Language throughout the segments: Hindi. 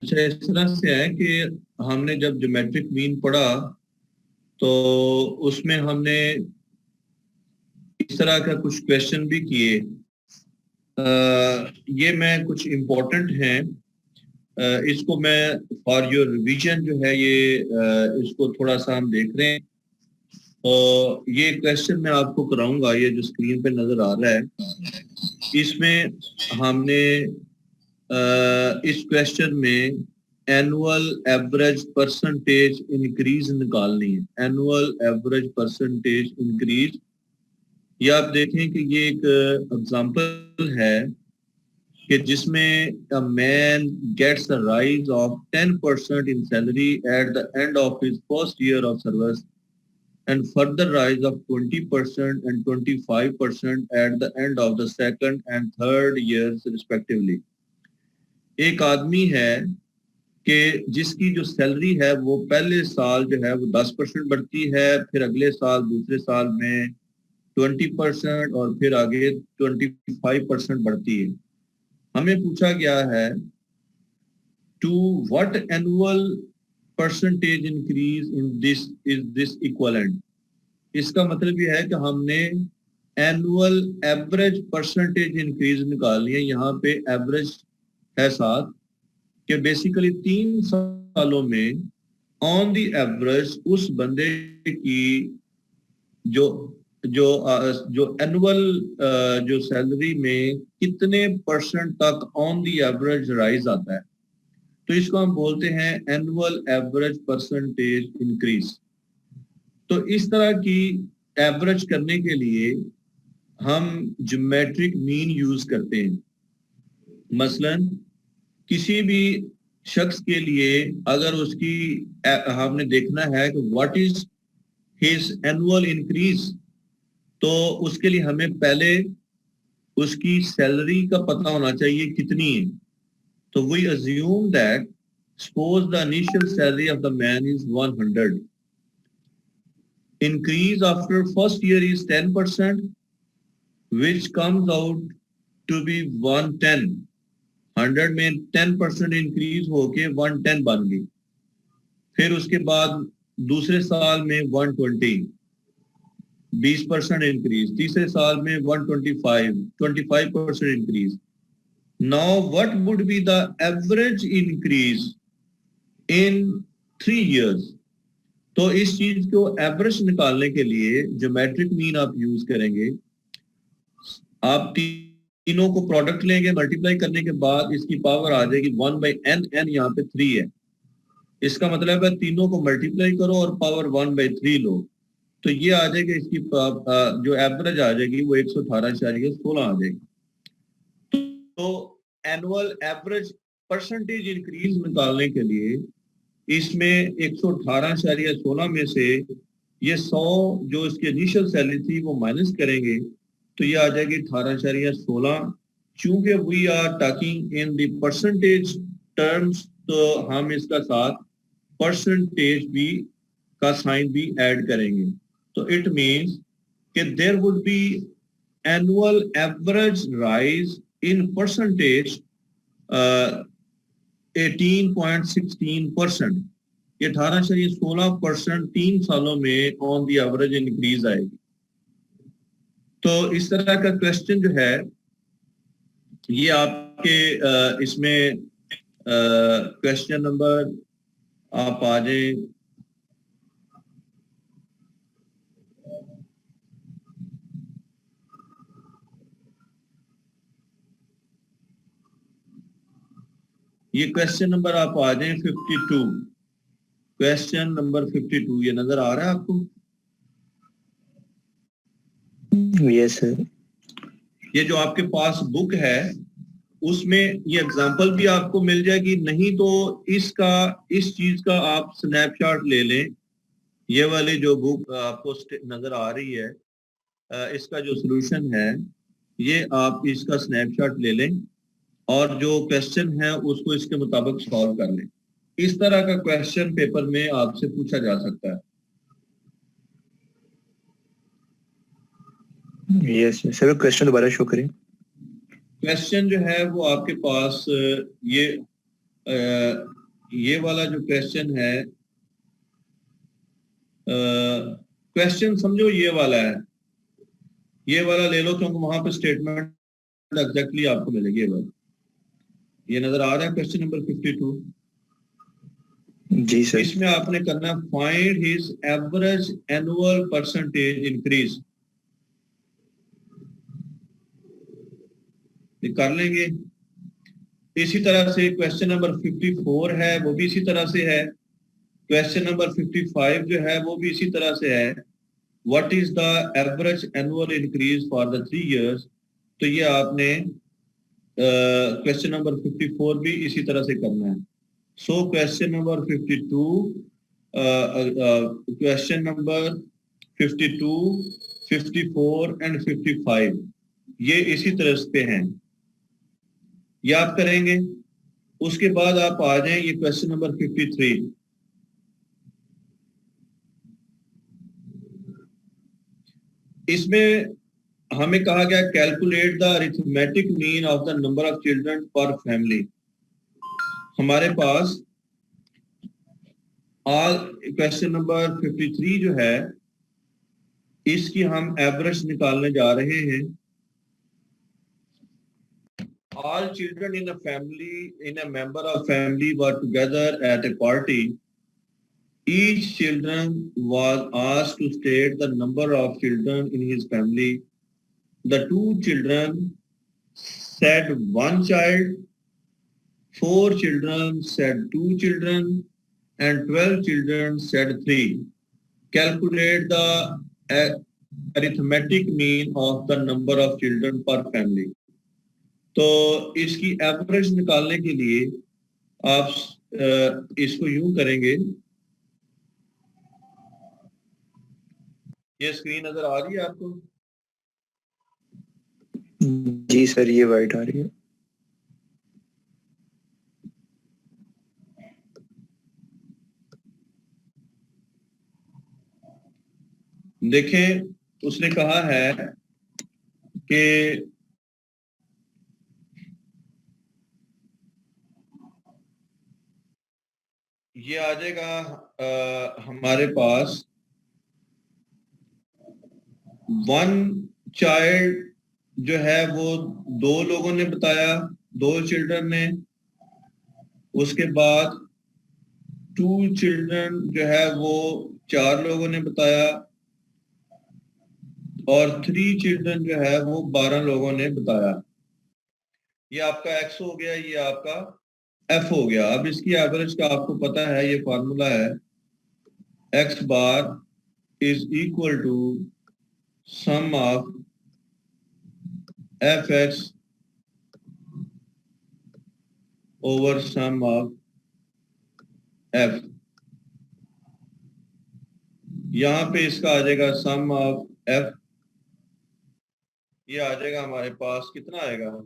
अच्छा, इस तरह से है कि हमने जब ज्योमेट्रिक मीन पढ़ा तो उसमें हमने इस तरह का कुछ क्वेश्चन भी किए। ये मैं कुछ इम्पोर्टेंट हैं, इसको मैं फॉर योर रिवीजन जो है ये इसको थोड़ा सा हम देख रहे हैं। तो ये क्वेश्चन मैं आपको कराऊंगा, ये जो स्क्रीन पे नजर आ रहा है इसमें हमने इस क्वेश्चन में एनुअल एवरेज परसेंटेज इंक्रीज निकालनी है। एनुअल एवरेज परसेंटेज इंक्रीज, ये आप देखें कि ये एक एग्जांपल है कि जिसमें a man gets a rise of 10% in salary at the end of his first year of service and further rise of 20% and 25% at the end of the second and third years respectively। एक आदमी है कि जिसकी जो सैलरी है वो पहले साल जो है वो 10% बढ़ती है, फिर अगले साल दूसरे साल में 20% और फिर आगे 25% बढ़ती है। हमें पूछा गया है to what annual percentage increase in this is this equivalent. इसका मतलब ये है कि हमने एनुअल एवरेज परसेंटेज इंक्रीज निकालनी है। यहाँ पे एवरेज है साथ कि बेसिकली 3 सालों में ऑन द एवरेज उस बंदे की जो जो जो एनुअल जो सैलरी में कितने परसेंट तक ऑन द एवरेज राइज आता है, तो इसको हम बोलते हैं एनुअल एवरेज परसेंटेज इंक्रीज। तो इस तरह की एवरेज करने के लिए हम ज्योमेट्रिक मीन यूज करते हैं। मसलन किसी भी शख्स के लिए अगर उसकी हमने देखना है कि what is his annual increase, तो उसके लिए हमें पहले उसकी सैलरी का पता होना चाहिए कितनी है। तो we assume that suppose the initial salary of the man is 100, increase after first year is 10%, which comes out to be 110। 100 में 10% इंक्रीज होके 110 बन गई। फिर उसके बाद दूसरे साल में 120, 20% इंक्रीज। तीसरे साल में 125, 25% increase. Now what would be the average increase in 3 years। तो इस चीज को एवरेज निकालने के लिए ज्योमेट्रिक मीन आप यूज करेंगे। आप तीनों को प्रोडक्ट लेंगे, मल्टीप्लाई करने के बाद इसकी पावर आ जाएगी 1/n। n यहाँ पे 3 है, इसका मतलब है तीनों को मल्टीप्लाई करो और पावर 1/3 लो, तो ये आ जाएगी इसकी जो एवरेज आ जाएगी वो 118.16 आ जाएगी। तो एनुअल एवरेज परसेंटेज इंक्रीज निकालने के लिए इसमें 118.16 में से ये 100 जो इसकी इनिशियल सैलरी थी वो माइनस करेंगे, तो ये आ जाएगी 18.16। चूंकि we are talking in the percentage terms, तो हम इसका साथ परसेंटेज भी का साइन भी ऐड करेंगे। तो इट मींस कि there would be annual average rise in percentage 18.16%। ये 18.16% 3 सालों में ऑन द एवरेज इंक्रीज आएगी। तो इस तरह का क्वेश्चन जो है ये आपके इसमें क्वेश्चन नंबर आप आ जाए ये क्वेश्चन नंबर आप आ जाए 52। क्वेश्चन नंबर 52 ये नजर आ रहा है आपको? Yes sir. ये जो आपके पास बुक है उसमें ये एग्जांपल भी आपको मिल जाएगी, नहीं तो इसका इस चीज का आप स्नैपशॉट ले लें। ये वाली जो बुक आपको नजर आ रही है, इसका जो सॉल्यूशन है ये आप इसका स्नैपशॉट ले लें और जो क्वेश्चन है उसको इसके मुताबिक सॉल्व कर लें। इस तरह का क्वेश्चन पेपर में आपसे पूछा जा सकता है। यस सर, क्वेश्चन दोबारा शो करें। क्वेश्चन जो है वो आपके पास ये ये वाला जो क्वेश्चन है, क्वेश्चन समझो ये वाला है, ये वाला ले लो क्योंकि वहां पे स्टेटमेंट एग्जैक्टली आपको मिलेगी। ये वाला, ये नजर आ रहा है क्वेश्चन नंबर 52। जी सर। इसमें आपने करना find his average annual percentage increase. ये कर लेंगे। इसी तरह से क्वेश्चन नंबर 54 है, वो भी इसी तरह से है। क्वेश्चन नंबर 55 जो है वो भी इसी तरह से है। What is the average annual increase for the 3 years। तो ये आपने क्वेश्चन नंबर 54 भी इसी तरह से करना है। So question number 52, question number 52, 54 and 55 ये इसी तरह पे हैं, ये आप करेंगे। उसके बाद आप आ जाएं ये क्वेश्चन नंबर 53। इसमें हमें कहा गया calculate the arithmetic mean of the number of children पर फैमिली। हमारे पास ऑल क्वेश्चन नंबर 53 जो है इसकी हम एवरेज निकालने जा रहे हैं। All children in a family, in a member of family were together at a party. Each children was asked to state the number of children in his family. The two children said one child, 4 children said 2 children, and 12 children said 3. Calculate the arithmetic mean of the number of children per family. तो इसकी एवरेज निकालने के लिए आप इसको यूं करेंगे। ये स्क्रीन नजर आ रही है आपको? जी सर, ये वाइट आ रही है। देखें उसने कहा है कि ये आ जाएगा हमारे पास 1 चाइल्ड जो है वो 2 लोगों ने बताया, 2 चिल्ड्रन ने। उसके बाद 2 चिल्ड्रन जो है वो 4 लोगों ने बताया, और 3 चिल्ड्रन जो है वो 12 लोगों ने बताया। ये आपका एक्स हो गया, ये आपका एफ हो गया। अब इसकी एवरेज का आपको पता है, ये फॉर्मूला है x bar is equal to sum of f x over sum of f. यहां पे इसका आ जाएगा सम ऑफ एफ, ये आ जाएगा हमारे पास, कितना आएगा?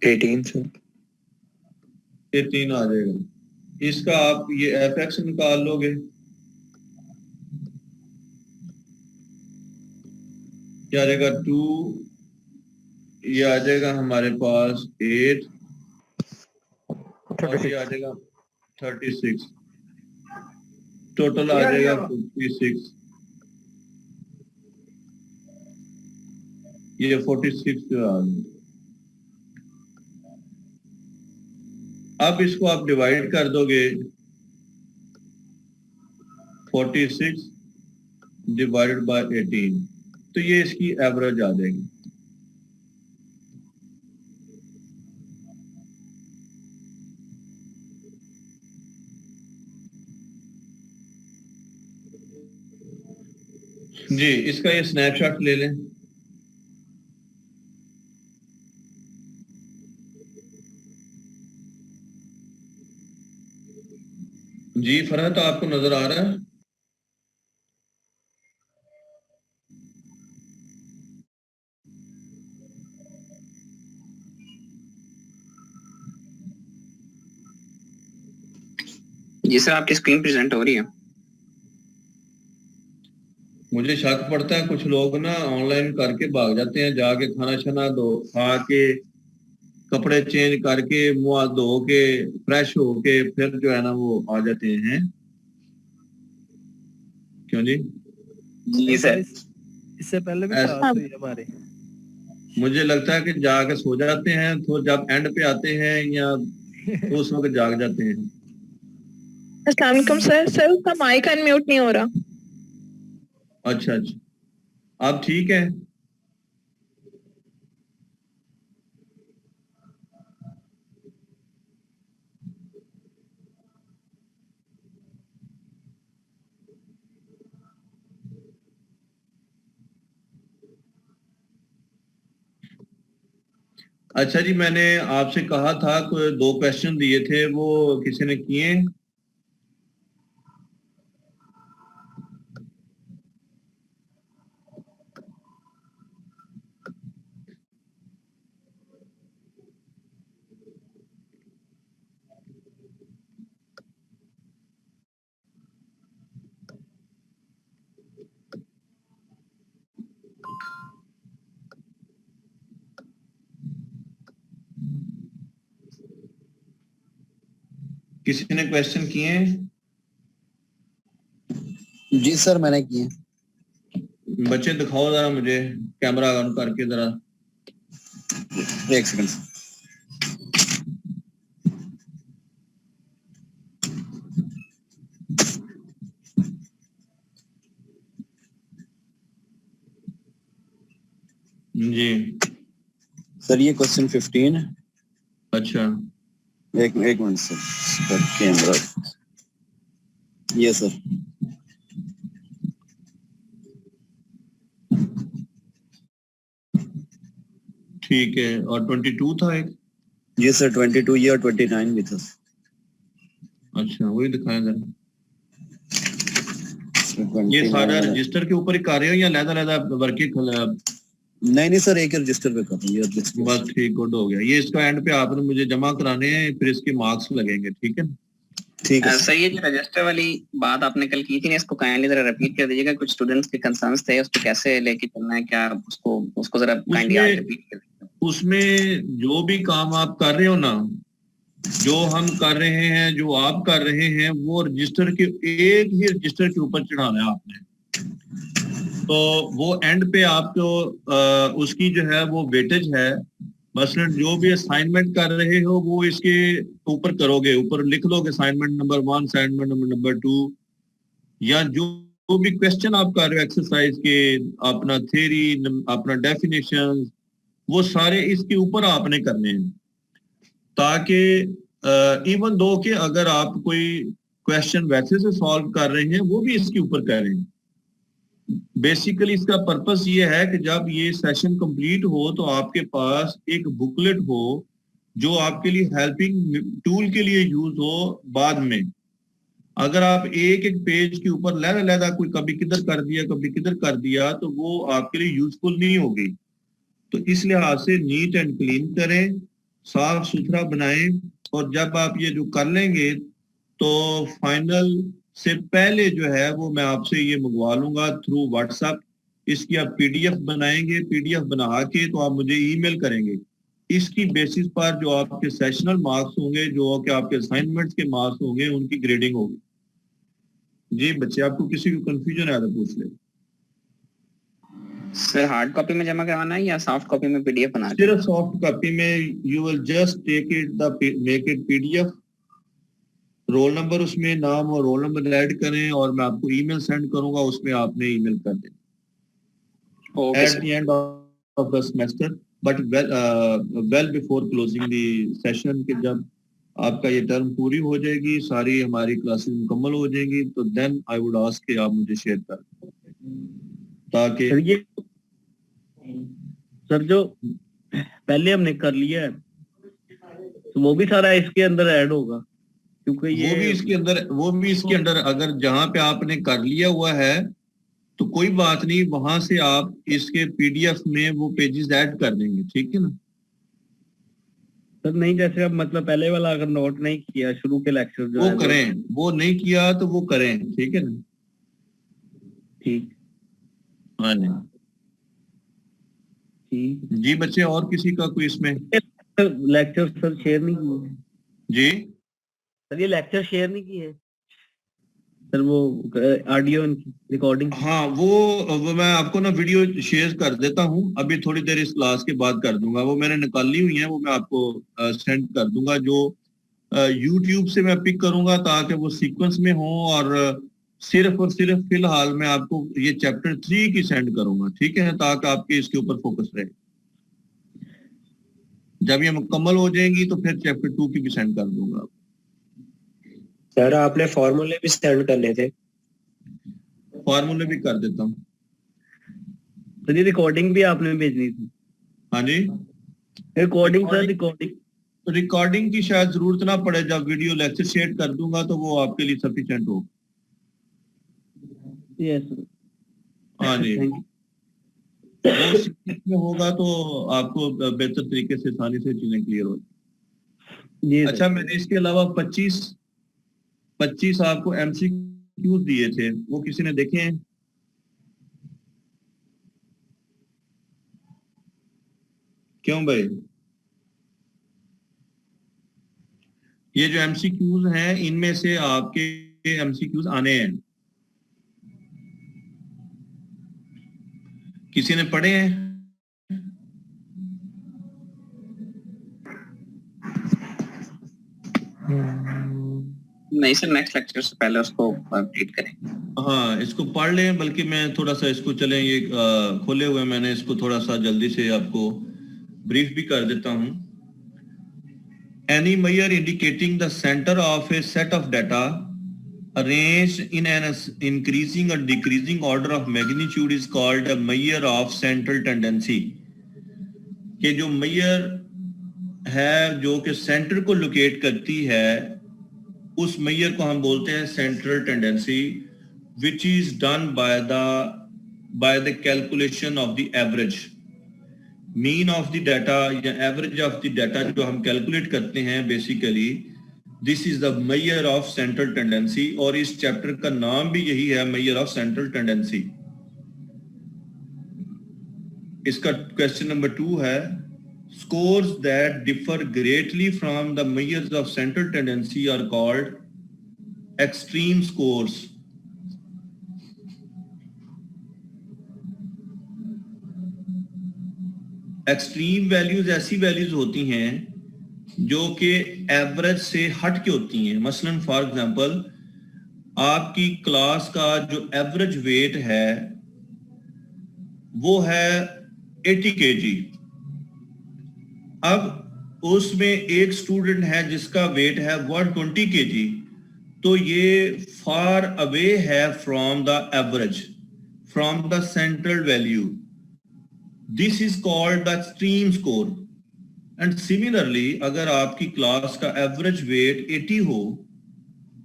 18 सर। 18 आ जाएगा। इसका आप ये एफ एक्स निकाल लोगे, क्या आ जाएगा 2, ये आ जाएगा हमारे पास 8, और ये आ जाएगा 36, टोटल आ जाएगा 46। ये 46 जो आ गया। अब इसको आप डिवाइड कर दोगे, 46 डिवाइडेड बाय 18, तो ये इसकी एवरेज आ जाएगी। जी, इसका ये स्नैपशॉट ले लें। जी फरहत, आपको नजर आ रहा है? जी सर, आपकी स्क्रीन प्रेजेंट हो रही है। मुझे शक पड़ता है कुछ लोग ना ऑनलाइन करके भाग जाते हैं, जाके खाना छना दो खा के कपड़े चेंज करके मुंह हाथ धो के फ्रेश हो के फिर जो है ना वो आ जाते हैं। क्यों जी? जी सर। इससे पहले भी ऐसा- क्लास हुई है हमारी। मुझे लगता है कि जाके सो जाते हैं तो जब एंड पे आते हैं या तो उस वक्त जाग जाते हैं। अस्सलाम वालेकुम सर। सर उसका माइक अनम्यूट नहीं हो रहा। अच्छा अच्छा, अब ठीक है। अच्छा जी, मैंने आपसे कहा था कोई 2 क्वेश्चन दिए थे, वो किसी ने किए? किसी ने क्वेश्चन किए हैं? जी सर मैंने किए। बच्चे दिखाओ जरा मुझे, कैमरा ऑन करके जरा। एक सेकंड। जी सर ये क्वेश्चन 15 है। अच्छा, एक मिनट सर, कैमरा। ये सर ठीक है। और 22 था एक? ये सर 22 ये और 29 भी था। अच्छा, वही दिखाएं जरा। सर, ये 29 सारा मैंने- रजिस्टर के ऊपर ही कर रहे हो या लहदा वर्क? नहीं सर एक रजिस्टर पे कर रहा हूँ, ये रजिस्टर। बस ठीक, गुड हो गया। ये इसका एंड पे आपने मुझे जमा कराने हैं, फिर इसके मार्क्स लगेंगे, ठीक है? ठीक है सर ये जो रजिस्टर वाली बात आपने कल की थी ना, इसको काइंडली जरा रिपीट कर दीजिएगा। कुछ स्टूडेंट्स के कंसर्न्स थे, उसको कैसे लेके चलना है, क्या उसको जरा काइंडली आज रिपीट कर दीजिएगा। उसमें जो भी काम आप कर रहे हो ना, जो हम कर रहे हैं, जो आप कर रहे हैं, वो रजिस्टर के एक ही रजिस्टर के ऊपर चढ़ाना है आपने। तो वो एंड पे आपको उसकी जो है वो वेटेज है। मसलन जो भी असाइनमेंट कर रहे हो वो इसके ऊपर करोगे, ऊपर लिख दोगे असाइनमेंट नंबर 1, असाइनमेंट नंबर 2, या जो भी क्वेश्चन आप कर रहे हो एक्सरसाइज के, अपना थ्योरी, अपना डेफिनेशन, वो सारे इसके ऊपर आपने करने हैं, ताकि इवन दो कि अगर आप कोई क्वेश्चन वैसे से सॉल्व कर रहे हैं वो भी इसके ऊपर कर रहे हैं। बेसिकली इसका पर्पस ये है कि जब ये सेशन कंप्लीट हो तो आपके पास एक बुकलेट हो जो आपके लिए हेल्पिंग टूल के लिए यूज हो बाद में। अगर आप एक एक पेज के ऊपर लहदा कोई कभी किधर कर दिया कभी किधर कर दिया तो वो आपके लिए यूजफुल नहीं होगी। तो इस लिहाज से नीट एंड क्लीन करें, साफ सुथरा बनाएं, और जब आप ये जो कर लेंगे तो फाइनल से पहले जो है वो मैं आपसे ये मंगवा लूंगा थ्रू व्हाट्सएप। इसकी आप पीडीएफ बनाएंगे, पीडीएफ बना के तो आप मुझे ईमेल करेंगे। इसकी बेसिस पर जो आपके सेशनल मार्क्स होंगे, जो कि आपके असाइनमेंट्स के मार्क्स होंगे, उनकी ग्रेडिंग होगी। जी बच्चे, आपको किसी को कंफ्यूजन है तो पूछ ले। सर हार्ड कॉपी में जमा करवाना है या सॉफ्ट कॉपी में पीडीएफ बना के? सिर्फ सॉफ्ट कॉपी में। You will just take it the make it PDF, roll number उसमें नाम और रोल नंबर ऐड करें, और मैं आपको ईमेल सेंड करूंगा, उसमें आपने ईमेल कर देना okay eight the end of the semester, but well before closing the session. कि जब आपका ये टर्म पूरी हो जाएगी, सारी हमारी क्लासेस मुकम्मल हो जाएंगी, तो देन आई वुड आस्क कि आप मुझे शेयर कर, ताकि ये सर जो पहले हमने कर लिया है तो वो भी सारा इसके अंदर ऐड होगा, क्योंकि ये वो भी इसके अंदर अगर जहां पे आपने कर लिया हुआ है तो कोई बात नहीं, वहां से आप इसके पीडीएफ में वो पेजेस ऐड कर देंगे, ठीक है ना? सर नहीं, जैसे अब मतलब पहले वाला अगर नोट नहीं किया शुरू के लेक्चर जो वो है करें, वो नहीं किया तो वो करें, ठीक है ना? ठीक हाँ जी। ठीक। जी बच्चे, और किसी का कोई इसमें? लेक्चर सर शेयर नहीं किए जी सर, ये लेक्चर शेयर नहीं किए सर, वो ऑडियो रिकॉर्डिंग। हाँ, वो मैं आपको ना वीडियो शेयर कर देता हूँ, अभी थोड़ी देर इस क्लास के बाद कर दूंगा। वो मैंने निकाली हुई है, वो मैं आपको सेंड कर दूंगा, जो यूट्यूब से मैं पिक करूंगा ताकि वो सीक्वेंस में हो, और सिर्फ और सिर्फ फिलहाल मैं आपको ये चैप्टर 3 की सेंड करूंगा, ठीक है, ताकि आपके इसके ऊपर फोकस रहे। जब ये मुकम्मल हो जाएंगी तो फिर चैप्टर 2 की भी सेंड कर दूंगा। सर आपने फॉर्मूले भी सेंड करने थे। फॉर्मूले भी कर देता हूँ। सर ये रिकॉर्डिंग भी आपने भेजनी थी। हाँ जी, रिकॉर्डिंग सर, रिकॉर्डिंग की शायद जरूरत ना पड़े, जब वीडियो लेक्चर शेयर कर दूंगा तो वो आपके लिए सफिशिएंट हो। यस हाँ जी, वो सीक्वेंस में होगा तो आपको बेहतर तरीके से आसानी से चीजें क्लियर हो। अच्छा, मैंने इसके अलावा 25 आपको एमसीक्यूज दिए थे, वो किसी ने देखे हैं? क्यों भाई? ये जो एमसीक्यूज हैं, इनमें से आपके एमसीक्यूज आने हैं। किसी ने पढ़े हैं? नहीं सर, नेक्स्ट लेक्चर से पहले उसको कंप्लीट करें। हाँ, इसको पढ़ लें, बल्कि मैं थोड़ा सा इसको चलें, ये खोले हुए मैंने इसको थोड़ा सा जल्दी से आपको ब्रीफ भी कर देता हूं। Any measure indicating the center of a set of data arranged in an increasing or decreasing order of magnitude is called a measure of central tendency। कि जो measure है जो कि सेंटर को लोकेट करती है, उस measure को हम बोलते हैं central tendency, which is done by the calculation of the average। Mean of the data या एवरेज ऑफ द डाटा जो हम कैलकुलेट करते हैं, basically this is the measure of central tendency, और इस चैप्टर का नाम भी यही है, मेजर ऑफ सेंट्रल टेंडेंसी। इसका क्वेश्चन नंबर 2 है, scores that differ greatly from the measures of central tendency are called extreme scores. Extreme values ऐसी वैल्यूज होती हैं जो कि एवरेज से हट के होती हैं। मसलन फॉर एग्जांपल, आपकी क्लास का जो एवरेज वेट है वो है 80 kg। अब उसमें एक स्टूडेंट है जिसका वेट है 120 kg, तो ये फार अवे है from the average, from the central value. This is called the extreme score। And similarly, अगर आपकी क्लास का एवरेज वेट 80 हो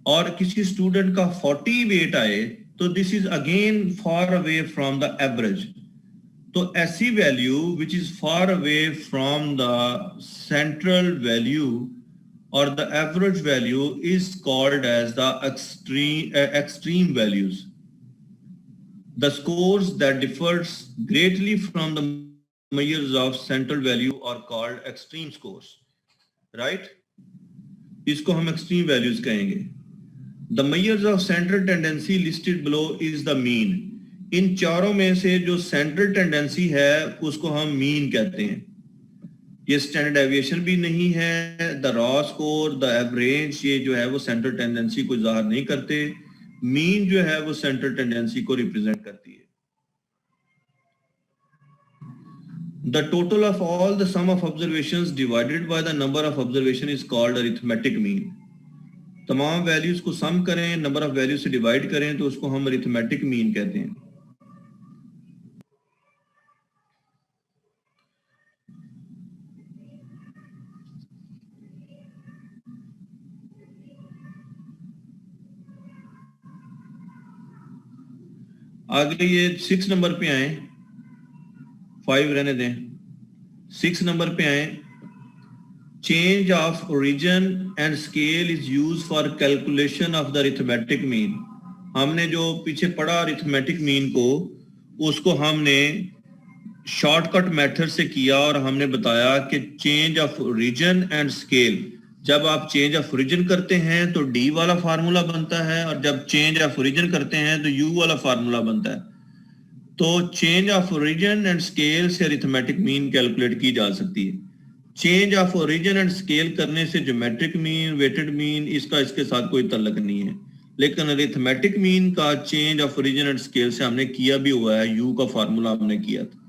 और किसी स्टूडेंट का 40 वेट आए, तो this is again far away from the average. तो ऐसी value which is far away from the central value और the average value is called as the extreme values. The scores that differs greatly from the measures of central value are called extreme scores, right? इसको हम extreme values कहेंगे। The measures of central tendency listed below is the mean। इन चारों में से जो central tendency है उसको हम mean कहते हैं। ये standard deviation भी नहीं है, the raw score, the average, ये जो है वो central tendency को ज़ाहिर नहीं करते। मीन जो है वो सेंट्रल टेंडेंसी को रिप्रेजेंट करती है। The total of all the sum of observations divided by the number of observation is called arithmetic mean. तमाम वैल्यूज को सम करें, नंबर ऑफ वैल्यूज से डिवाइड करें, तो उसको हम अरिथमेटिक मीन कहते हैं। आगे ये 6 नंबर पे आए, 5 रहने दें, 6 नंबर पे आए। Change of origin and scale is use for calculation of the arithmetic mean. हमने जो पीछे पढ़ा अरिथमेटिक मीन को, उसको हमने शॉर्टकट मेथड से किया और हमने बताया कि change of origin and scale, जब आप चेंज ऑफ रीजन करते हैं तो डी वाला फार्मूला बनता है, और जब चेंज ऑफ रीजन करते हैं तो यू वाला फार्मूला बनता है। तो change of origin and scale से अरिथमेटिक मीन कैलकुलेट की जा सकती है। Change of origin and scale करने से ज्योमेट्रिक मीन, वेटेड मीन, इसका इसके साथ कोई तल्लक नहीं है। लेकिन अरिथमेटिक मीन का change of origin and scale से हमने किया भी हुआ है, यू का फार्मूला हमने किया था।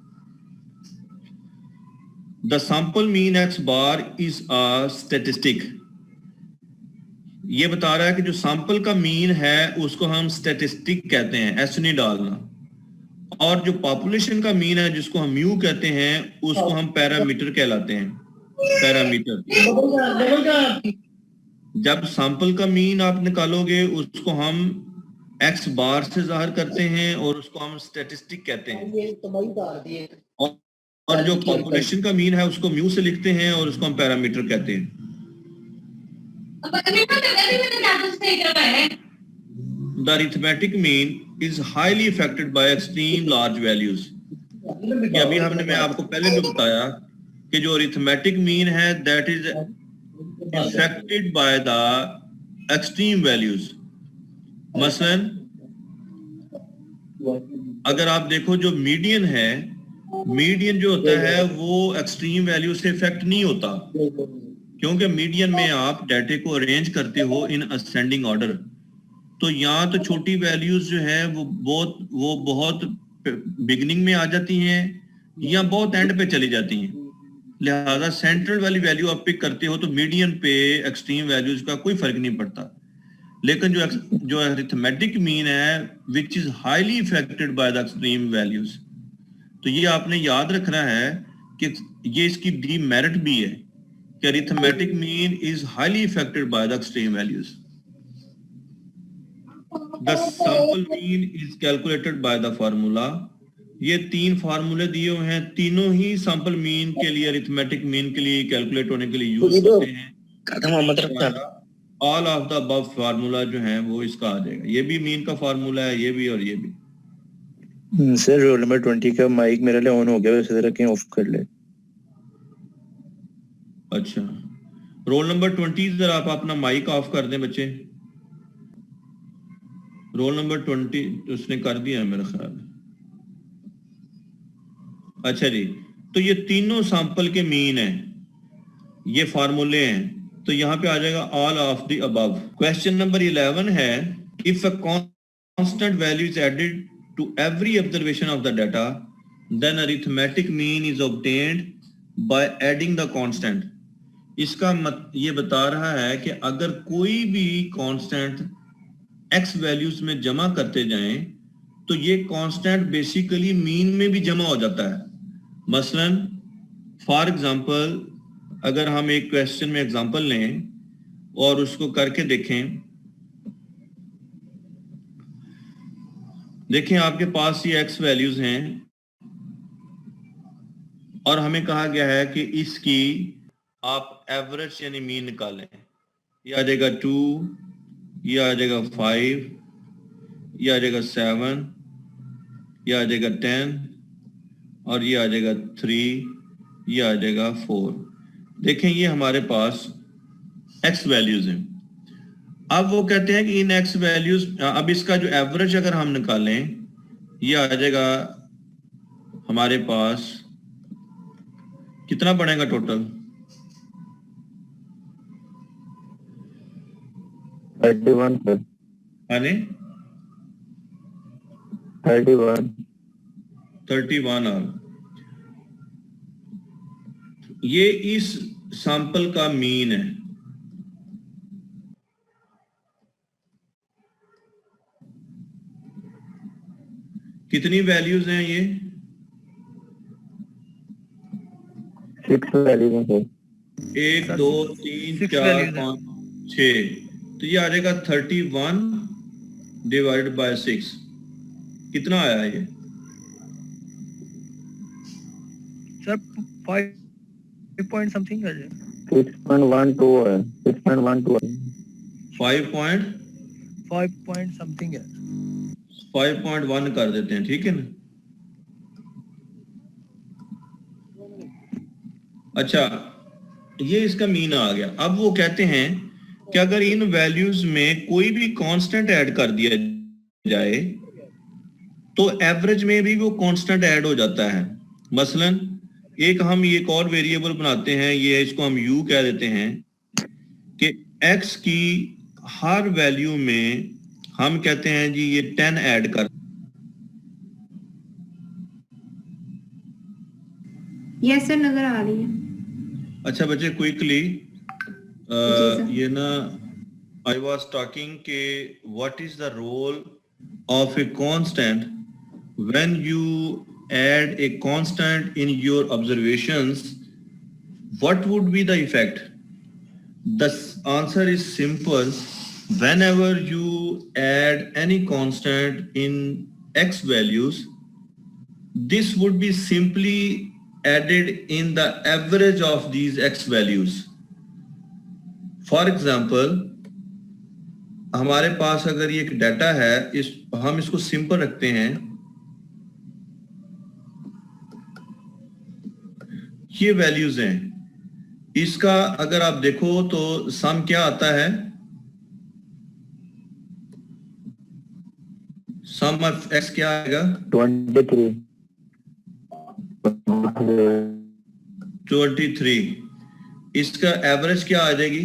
The sample mean x bar is a statistic, ये बता रहा है कि जो सैंपल का मीन है उसको हम स्टैटिस्टिक कहते हैं, एस नहीं डालना। और जो पॉपुलेशन का मीन है जिसको हम म्यू कहते हैं उसको हम पैरामीटर कहलाते हैं, पैरामीटर। जब सैंपल का मीन आप निकालोगे उसको हम एक्स बार से जाहिर करते हैं और उसको हम स्टैटिस्टिक कहते हैं। और जो पॉपुलेशन का मीन है उसको म्यू से लिखते हैं और उसको हम पैरामीटर कहते हैं। The arithmetic mean is highly affected by extreme large values. कि अभी मैं आपको पहले भी बताया कि जो arithmetic mean है that is affected by the extreme values. मसलन अगर आप देखो जो मीडियन है, मीडियन जो होता है वो एक्सट्रीम वैल्यू से इफेक्ट नहीं होता, क्योंकि मीडियन में आप डाटे को अरेंज करते हो इन असेंडिंग ऑर्डर। तो यहाँ तो छोटी वैल्यूज जो है वो बहुत बिगनिंग में आ जाती हैं या बहुत एंड पे चली जाती हैं। लिहाजा सेंट्रल वाली वैल्यू आप पिक करते हो तो मीडियन पे एक्सट्रीम वैल्यूज का कोई फर्क नहीं पड़ता। लेकिन जो अरिथमेटिक मीन है which is highly affected by the extreme values, तो ये आपने याद रखना है कि ये इसकी डीमेरिट भी है कि arithmetic mean is highly affected by the extreme values. The sample mean is calculated by the formula. ये तीन फार्मूले दिए हुए हैं, तीनों ही सैंपल मीन के लिए, अरिथमेटिक मीन के लिए कैलकुलेट होने के लिए यूज होते हैं। All of the above formula जो है वो इसका आ जाएगा। ये भी मीन का फार्मूला है, ये भी और ये भी। सर रोल नंबर 20 का माइक मेरे लिए ऑन हो गया, वैसे जरा कहीं ऑफ कर ले। अच्छा, रोल नंबर 20 जरा आप अपना माइक ऑफ कर दें बच्चे। रोल नंबर 20 उसने कर दिया है मेरा ख्याल। अच्छा जी, तो ये तीनों सैंपल के मीन है, ये फार्मूले हैं, तो यहाँ पे आ जाएगा all of the above. Question number 11 है, if a constant value is added to every observation of the data, then arithmetic mean is obtained by adding the constant. इसका ये बता रहा है कि अगर कोई भी कांस्टेंट x वैल्यूज में जमा करते जाएं तो ये कांस्टेंट बेसिकली मीन में भी जमा हो जाता है। मसलन फॉर एग्जांपल अगर हम एक क्वेश्चन में एग्जांपल लें और उसको करके देखें, देखें आपके पास ये x वैल्यूज हैं और हमें कहा गया है कि इसकी आप एवरेज यानी मीन निकालें। ये आ जाएगा 2, ये आ जाएगा 5, ये आ जाएगा 7, ये आ जाएगा 10 और ये आ जाएगा 3, ये आ जाएगा 4। देखें ये हमारे पास x वैल्यूज हैं। अब वो कहते हैं कि इन x वैल्यूज, अब इसका जो एवरेज अगर हम निकालें, ये आ जाएगा हमारे पास कितना बनेगा टोटल? 31 सर। यानी 31 और ये इस सैंपल का मीन है। कितनी वैल्यूज हैं ये? 6 वैल्यूज हैं सर। 1 2 3 4 5 6, तो ये आ जाएगा 31 डिवाइडेड बाय 6। कितना आया ये सर? 5 पॉइंट समथिंग आ जाएगा। 6.12 है, 6.12 है। 5 पॉइंट समथिंग है। 5.1 कर देते हैं, ठीक है ना? अच्छा, ये इसका मीन आ गया। अब वो कहते हैं कि अगर इन वैल्यूज में कोई भी कांस्टेंट ऐड कर दिया जाए तो एवरेज में भी वो कांस्टेंट ऐड हो जाता है। मसलन एक और वेरिएबल बनाते हैं, ये इसको हम u कह देते हैं कि x की हर वैल्यू में हम कहते हैं जी ये 10 ऐड कर। यस सर, नजर आ रही है। अच्छा बच्चे, क्विकली सर। ये ना आई वॉज टॉकिंग के what is the role of a constant when you add a constant in your observations, what would be the effect? The answer is simple. Whenever you add any constant in x values, this would be simply added in the average of these x values. For example, हमारे पास अगर ये एक डाटा है, हम इसको सिंपल रखते हैं, ये वैल्यूज हैं, इसका अगर आप देखो तो सम क्या आता है, सम ऑफ एक्स क्या आएगा 23। इसका एवरेज क्या आ जाएगी,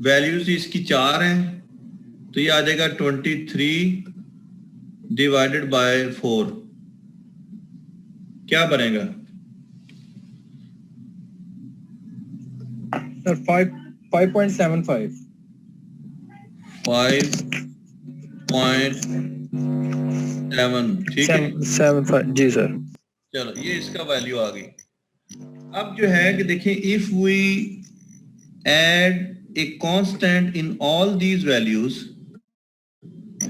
वैल्यूज इसकी 4 हैं तो ये आ जाएगा 23 डिवाइडेड बाय 4, क्या बनेगा सर 5.75 5.7, ठीक है 7.5 जी सर। चलो ये इसका वैल्यू आ गई। अब जो है कि देखें, if we add a constant in all these values,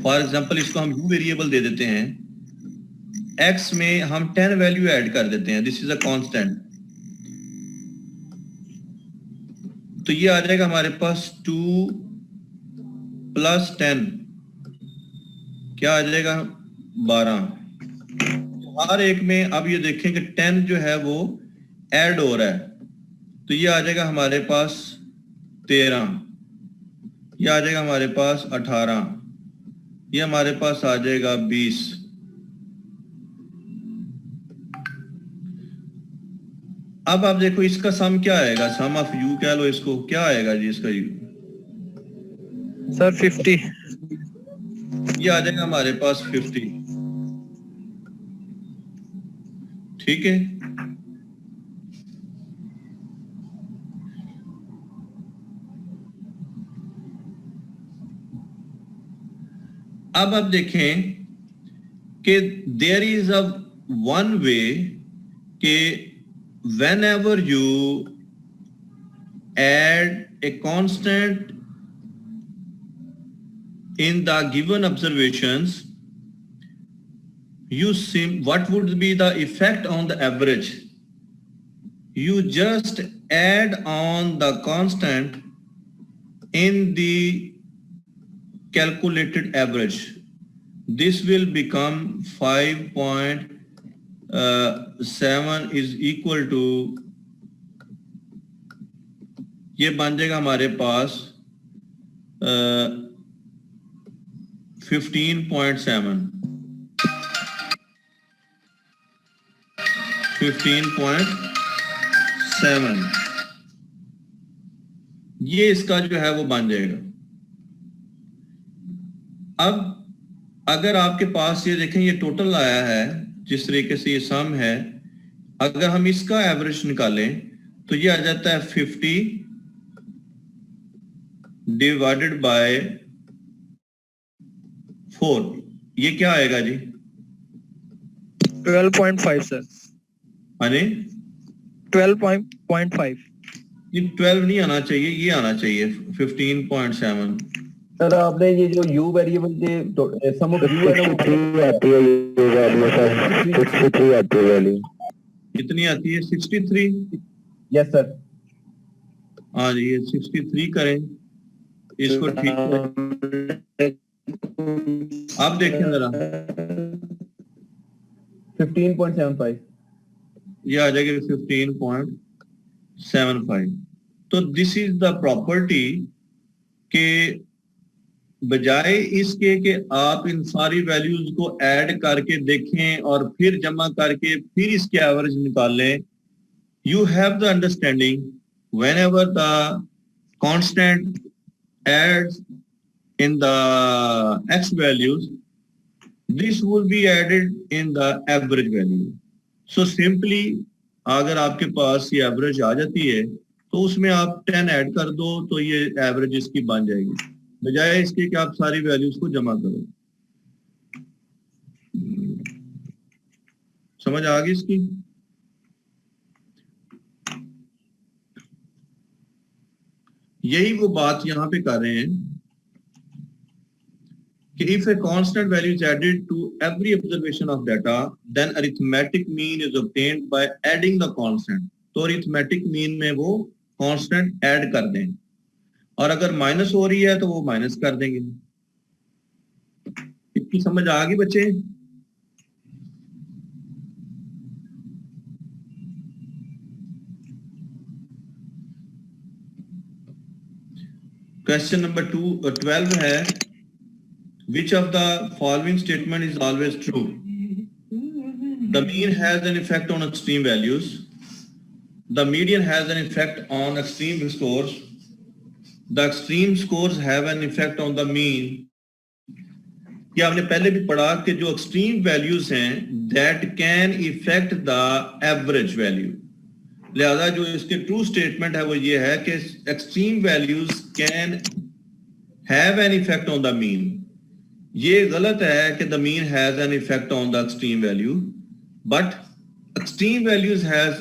for example इसको हम u वेरिएबल दे देते हैं, x में हम 10 वैल्यू ऐड कर देते हैं, दिस इज अ कांस्टेंट, तो ये आ जाएगा हमारे पास 2 + 10, क्या आ जाएगा 12। हर एक में अब ये देखें कि 10 जो है वो ऐड हो रहा है, तो ये आ जाएगा हमारे पास 13, ये आ जाएगा हमारे पास 18, ये हमारे पास आ जाएगा 20। अब आप देखो इसका सम क्या आएगा, सम ऑफ u कह लो इसको, क्या आएगा जी इसका u, सर 50। ये आ जाएगा हमारे पास 50, ठीक है। अब आप देखें कि there is a one way कि whenever you add a constant in the given observations, what would be the effect on the average? You just add on the constant in the calculated average. This will become 5.7 is equal to, ये बन जाएगा हमारे पास 15.7 ये इसका जो है वो बन जाएगा। अब अगर आपके पास ये देखें, ये टोटल आया है, जिस तरीके से ये सम है, अगर हम इसका एवरेज निकालें तो ये आ जाता है 50 डिवाइडेड बाय 4, ये क्या आएगा जी 12.5 सर। हाँ जी 12.5। ये 12 नहीं आना चाहिए, ये आना चाहिए 15.7। सर आपने ये जो u वेरिएबल के सम ऑफ u है ना, आती है ये वैल्यू सर, 63 आती है वैल्यू। कितनी आती है 63? Yes sir. हाँ जी, ये 63 करें, इसको ठीक करें, आप देखें जरा 15.75। ये आ जाएगी 15.75। तो दिस इज द प्रॉपर्टी के बजाय इसके कि आप इन सारी वैल्यूज को ऐड करके देखें और फिर जमा करके फिर इसके एवरेज निकालें, you have the understanding whenever the constant adds in the x values, this will be added in the average value. So simply अगर आपके पास ये एवरेज आ जाती है तो उसमें आप 10 ऐड कर दो तो ये एवरेज इसकी बन जाएगी, बजाय इसके कि आप सारी वैल्यूज को जमा करो। समझ आ गई इसकी? यही वो बात यहां पे कर रहे हैं कि if a constant value is added to every observation of data, then arithmetic mean is obtained by adding the constant. तो arithmetic mean में वो constant add कर दें, और अगर माइनस हो रही है तो वो माइनस कर देंगे। इसकी समझ आ गई बच्चे? क्वेश्चन नंबर 12 है, which of the following statement is always true? The mean has an effect on extreme values. The median has an effect on extreme scores. The extreme scores have an effect on the mean. ये हमने पहले भी पढ़ा कि जो extreme values हैं that can affect the average value. लिहाजा जो इसके ट्रू स्टेटमेंट है वो ये है कि extreme values can have an effect on the mean. ये गलत है कि the mean has an effect on the extreme value, but extreme values has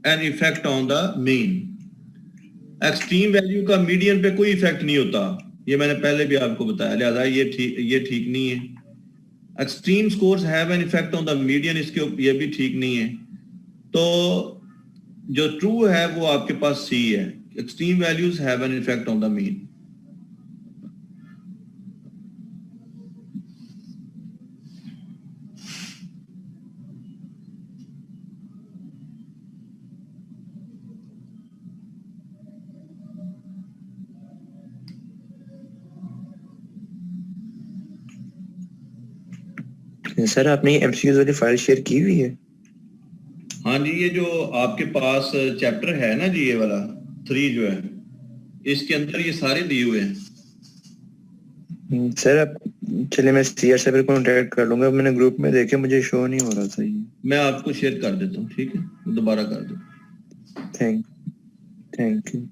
an effect on the mean. Extreme value का मीडियन पे कोई इफेक्ट नहीं होता, ये मैंने पहले भी आपको बताया, लिहाजा ये ठीक नहीं है। Extreme scores have an effect on the median, इसके ये भी ठीक नहीं है। तो जो ट्रू है वो आपके पास सी है, extreme values have an effect on the mean. Sir आपने एमसीक्यूज वाली फाइल शेयर की हुई है? हाँ जी, ये जो आपके पास चैप्टर है ना जी, ये वाला 3 जो है, इसके अंदर ये सारे दिए हुए हैं। सर आप चलिए मैं सीआर साहब को कांटेक्ट कर लूंगा, मैंने ग्रुप में देखे मुझे शो नहीं हो रहा था ये। मैं आपको शेयर कर देता हूँ, ठीक है, दोबारा कर दो। Thank you.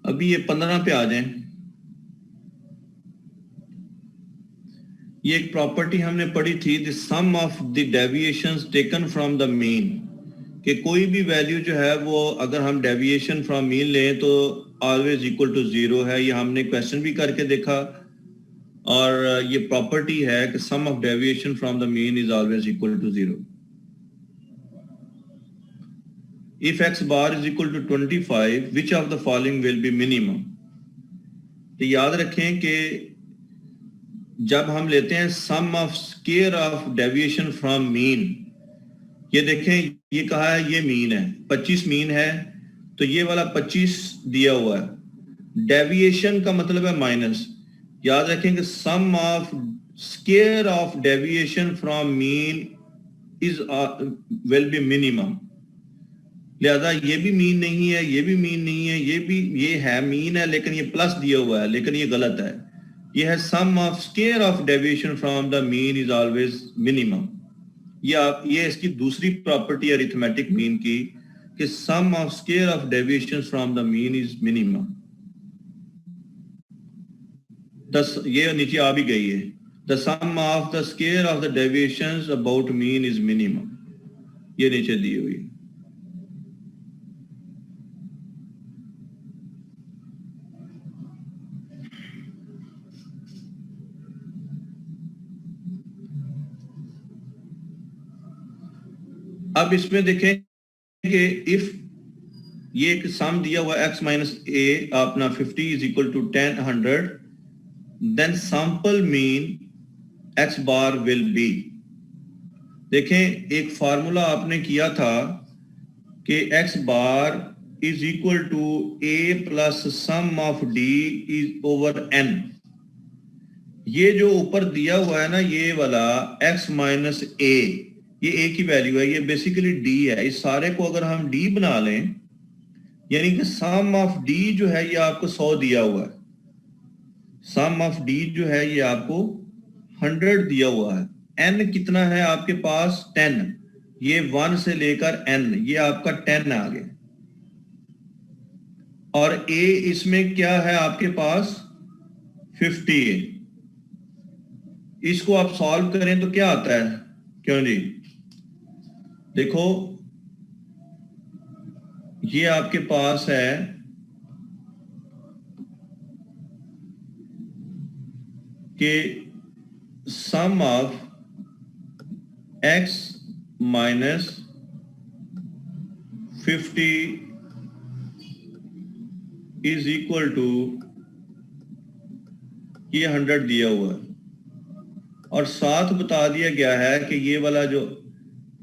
अभी ये 15 पे आ जाएं। ये एक प्रॉपर्टी हमने पढ़ी थी, the sum of the deviations taken from the mean, कि कोई भी वैल्यू जो है वो अगर हम डेविएशन फ्रॉम मीन लें तो ऑलवेज इक्वल टू 0 है। ये हमने क्वेश्चन भी करके देखा, और ये प्रॉपर्टी है कि sum of deviation from the mean is always equal to 0। If x bar is equal to 25, which of the following will be minimum? तो याद रखें कि जब हम लेते हैं sum of square of deviation from mean, ये देखें ये कहा है ये मीन है, 25 मीन है, तो ये वाला 25 दिया हुआ है। डेविएशन का मतलब है माइनस। याद रखें कि sum of square of deviation from mean is will be minimum. लिहाजा ये भी मीन नहीं है, ये भी मीन नहीं है, ये है मीन है, लेकिन ये प्लस दिया हुआ है, लेकिन ये गलत है। ये है sum of square of deviation from the mean is always minimum. ये इसकी दूसरी प्रॉपर्टी अरिथमेटिक मीन की, कि sum of square of deviation from the mean is minimum. ये नीचे आ भी गई है, the sum of the square of the deviations about mean is minimum, ये नीचे दी हुई है। अब इसमें देखें कि इफ ये एक सम दिया हुआ x माइनस a अपना 50 is equal to 10 100, then sample mean x bar will be, देखें एक फार्मूला आपने किया था कि x bar is equal to a plus sum of d is over n। ये जो ऊपर दिया हुआ है ना ये वाला x माइनस a, ये a की वैल्यू है, ये बेसिकली d है। इस सारे को अगर हम d बना लें, यानी कि सम ऑफ d जो है ये आपको 100 दिया हुआ है, सम ऑफ d जो है ये आपको 100 दिया हुआ है। n कितना है आपके पास 10, ये 1 से लेकर n, ये आपका 10 आ गया। और a इसमें क्या है आपके पास 50 है। इसको आप सॉल्व करें तो क्या आता है, क्यों जी? देखो ये आपके पास है कि sum of x minus 50 is equal to, ये 100 दिया हुआ है और साथ बता दिया गया है कि ये वाला जो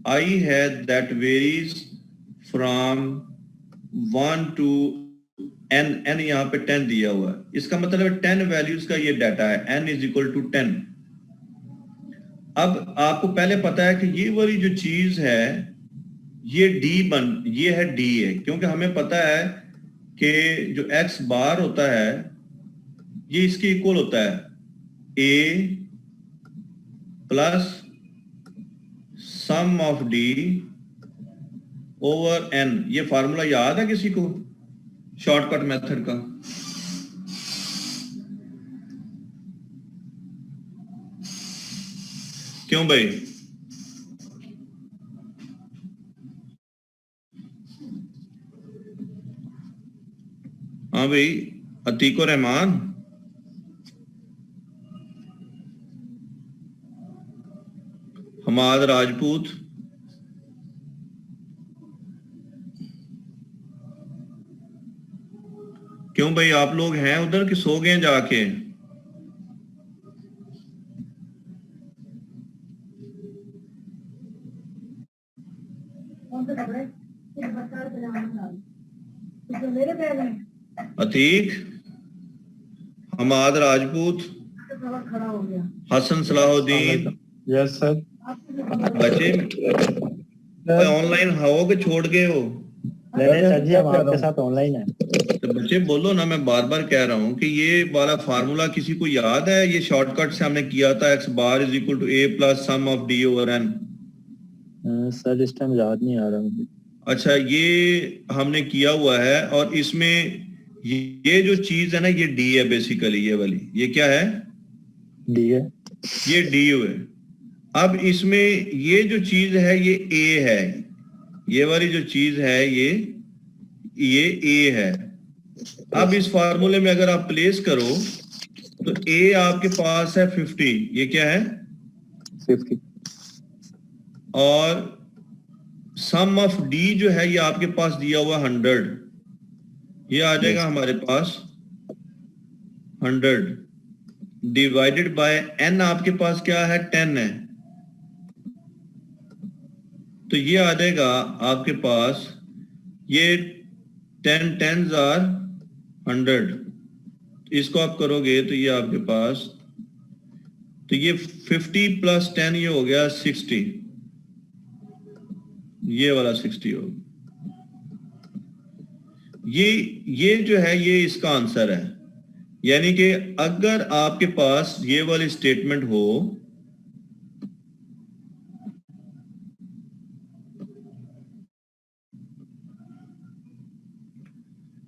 I है that varies from 1 to n, n यहाँ पे 10 दिया हुआ है। इसका मतलब है 10 वैल्यूज का ये डाटा है, n इज इक्वल टू 10। अब आपको पहले पता है कि ये वाली जो चीज है ये ये है d है, क्योंकि हमें पता है कि जो x बार होता है ये इसके इक्वल होता है a plus sum of d over n। ये फार्मूला याद है किसी को शॉर्टकट मेथड का? क्यों भाई? हाँ भाई, अतीको रहमान, हमाद राजपूत, क्यों भाई आप लोग हैं उधर कि सो गए जाके? Atiq, Hammad Rajput, Hasan Salahuddin, yes sir. बच्चे ऑनलाइन हो के छोड़ गए हो? नहीं सर जी, हम आपके साथ ऑनलाइन है। तो बच्चे बोलो ना, मैं बार बार कह रहा हूँ कि ये वाला फार्मूला किसी को याद है? ये शॉर्टकट से हमने किया था x bar is equal to a plus sum of d over n। Sir इस टाइम याद नहीं आ रहा मुझे। अच्छा, ये हमने किया हुआ है और इसमें ये जो चीज है ना ये d है बेसिकली, ये वाली ये क्या है? डी है, ये d है। अब इसमें ये जो चीज है ये a है, ये वाली जो चीज है ये a है। अब इस फार्मूले में अगर आप प्लेस करो तो a आपके पास है 50, ये क्या है 50, और सम ऑफ d जो है ये आपके पास दिया हुआ 100, ये आ जाएगा हमारे पास 100 डिवाइडेड बाय n, आपके पास क्या है 10 है, तो ये आ जाएगा आपके पास ये 10 10s आर 100। इसको आप करोगे तो ये आपके पास, तो ये 50 प्लस 10 ये हो गया 60, ये वाला 60 होगा। ये जो है ये इसका आंसर है। यानी कि अगर आपके पास ये वाली स्टेटमेंट हो,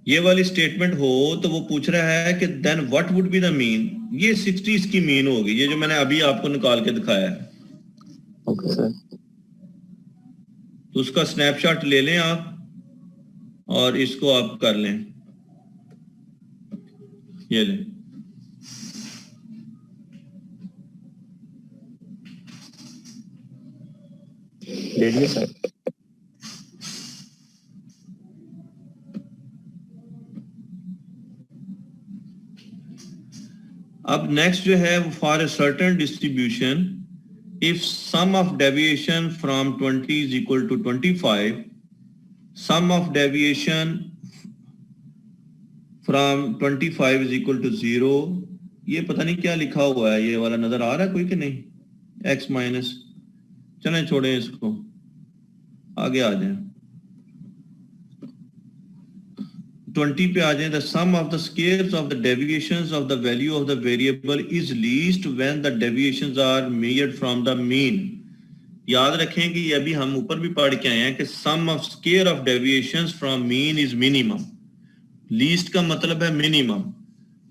ये वाली स्टेटमेंट हो तो वो पूछ रहा है कि then what would be the mean, ये 60 इसकी मीन होगी, ये जो मैंने अभी आपको निकाल के दिखाया है। Okay sir. तो उसका स्नैपशॉट ले लें आप और इसको आप कर लें, ये लें। ले लिया सर। अब नेक्स्ट जो है for a certain distribution if sum of deviation from 20 is equal to 25, sum of deviation from 25 is equal to 0, ये पता नहीं क्या लिखा हुआ है, ये वाला नजर आ रहा है कोई कि नहीं, x माइनस, चलें छोड़ें इसको, आगे आ जाए 20 पे आ जाए। The sum of the squares of the deviations of the value of the variable is least when the deviations are measured from the mean. याद रखें कि ये अभी हम ऊपर भी पढ़ के आए हैं कि sum of square of deviations from mean is minimum, least का मतलब है मिनिमम,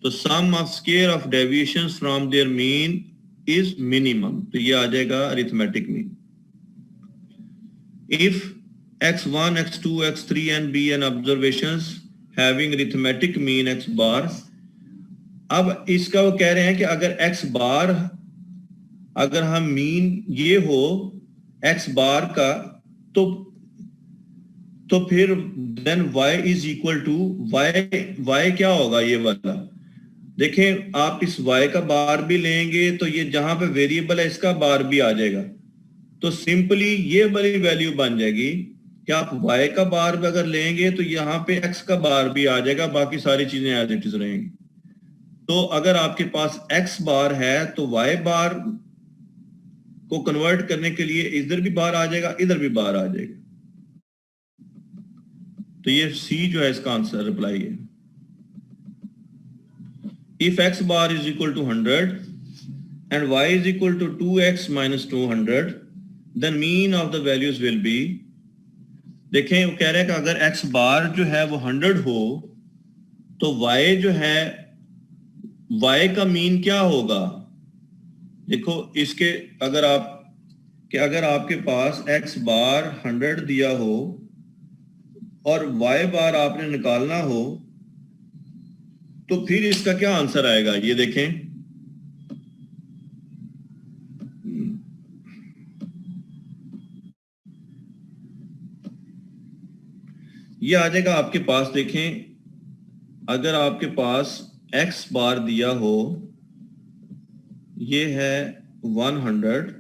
तो sum of square of deviations from their mean is minimum, तो ये आ जाएगा arithmetic mean. If x1 x2 x3 and b and observations having arithmetic mean x bar, अब इसका वो कह रहे हैं कि अगर x बार, अगर हम मीन ये हो x बार का, तो फिर then y is equal to y क्या होगा, ये वाला देखें आप, इस y का बार भी लेंगे तो ये जहां पे वेरिएबल है इसका बार भी आ जाएगा, तो सिंपली ये वाली वैल्यू बन जाएगी कि आप y का बार भी अगर लेंगे तो यहाँ पे x का बार भी आ जाएगा, बाकी सारी चीजें एज इट इज रहेंगी। तो अगर आपके पास x बार है तो y बार को कन्वर्ट करने के लिए इधर भी बार आ जाएगा, इधर भी बार आ जाएगा, तो ये C जो है इसका आंसर रिप्लाई है। If x bar is equal to 100 and y is equal to 2x minus 200, then mean of the values will be, देखें वो कह रहे हैं कि अगर x बार जो है वो 100 हो तो y जो है y का मीन क्या होगा। देखो इसके अगर आपके पास x बार 100 दिया हो और y बार आपने निकालना हो तो फिर इसका क्या आंसर आएगा, ये देखें, ये आ जाएगा आपके पास, देखें अगर आपके पास x बार दिया हो, ये है 100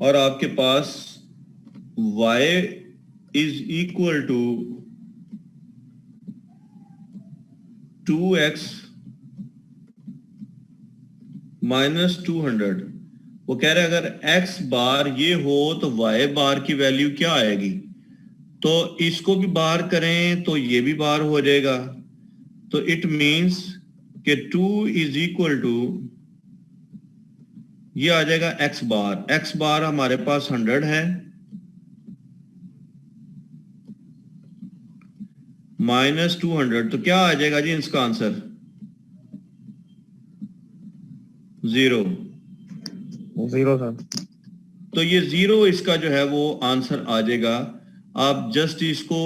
और आपके पास y is equal to 2x minus 200, वो कह रहे हैं अगर x बार ये हो तो y बार की वैल्यू क्या आएगी, तो इसको भी बार करें तो ये भी बार हो जाएगा, तो इट मींस कि 2 इज इक्वल टू, ये आ जाएगा x बार हमारे पास 100 है माइनस 200, तो क्या आ जाएगा जी इसका आंसर 0 सर। तो ये 0 इसका जो है वो आंसर आ जाएगा। आप जस्ट इसको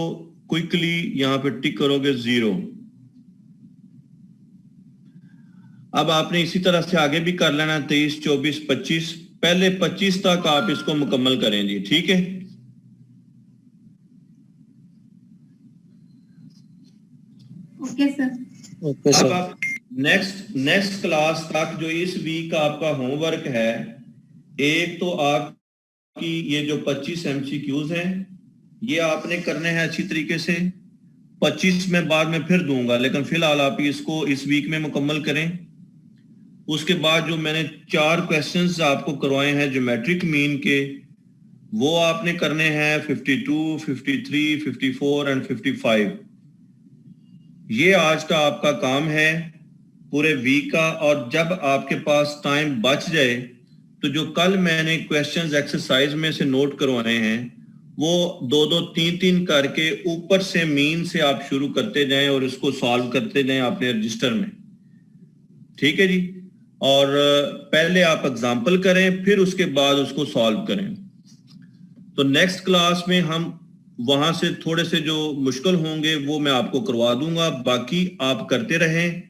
क्विकली यहां पे टिक करोगे 0। अब आपने इसी तरह से आगे भी कर लेना 23, 24, 25, पहले 25 तक आप इसको मुकम्मल करें जी, ठीक है। Okay sir. अब आप नेक्स्ट क्लास तक जो इस वीक का आपका होमवर्क है, एक तो आपकी ये जो 25 MCQs हैं ये आपने करने हैं अच्छी तरीके से, 25 में बाद में फिर दूंगा, लेकिन फिलहाल आप इसको इस वीक में मुकम्मल करें। उसके बाद जो मैंने 4 क्वेश्चंस आपको करवाए हैं ज्योमेट्रिक मीन के, वो आपने करने हैं 52, 53, 54 एंड 55। ये आज का आपका काम है पूरे वीक का, और जब आपके पास टाइम बच जाए तो जो कल मैंने क्वेश्चंस एक्सरसाइज में से नोट करवाए हैं वो 2-2, 3-3 करके ऊपर से मीन से आप शुरू करते जाएं और इसको सॉल्व करते जाएं अपने रजिस्टर में, ठीक है जी। और पहले आप एग्जाम्पल करें फिर उसके बाद उसको सॉल्व करें। तो नेक्स्ट क्लास में हम वहां से थोड़े से जो मुश्किल होंगे वो मैं आपको करवा दूंगा, बाकी आप करते रहें।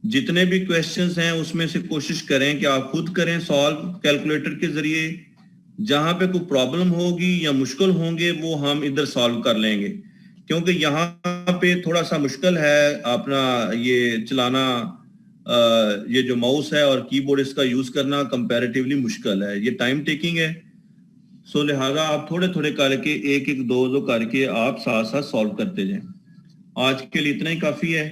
जितने भी क्वेश्चंस हैं उसमें से कोशिश करें कि आप खुद करें सॉल्व कैलकुलेटर के जरिए। जहां पे कोई प्रॉब्लम होगी या मुश्किल होंगे वो हम इधर सॉल्व कर लेंगे, क्योंकि यहाँ पे थोड़ा सा मुश्किल है अपना ये चलाना, ये जो माउस है और कीबोर्ड इसका यूज करना कंपैरेटिवली मुश्किल है, ये टाइम टेकिंग है। सो लिहाजा आप थोड़े थोड़े करके एक एक दो दो करके आप साथ साथ सॉल्व करते जाएं। आज के लिए इतना ही काफी है।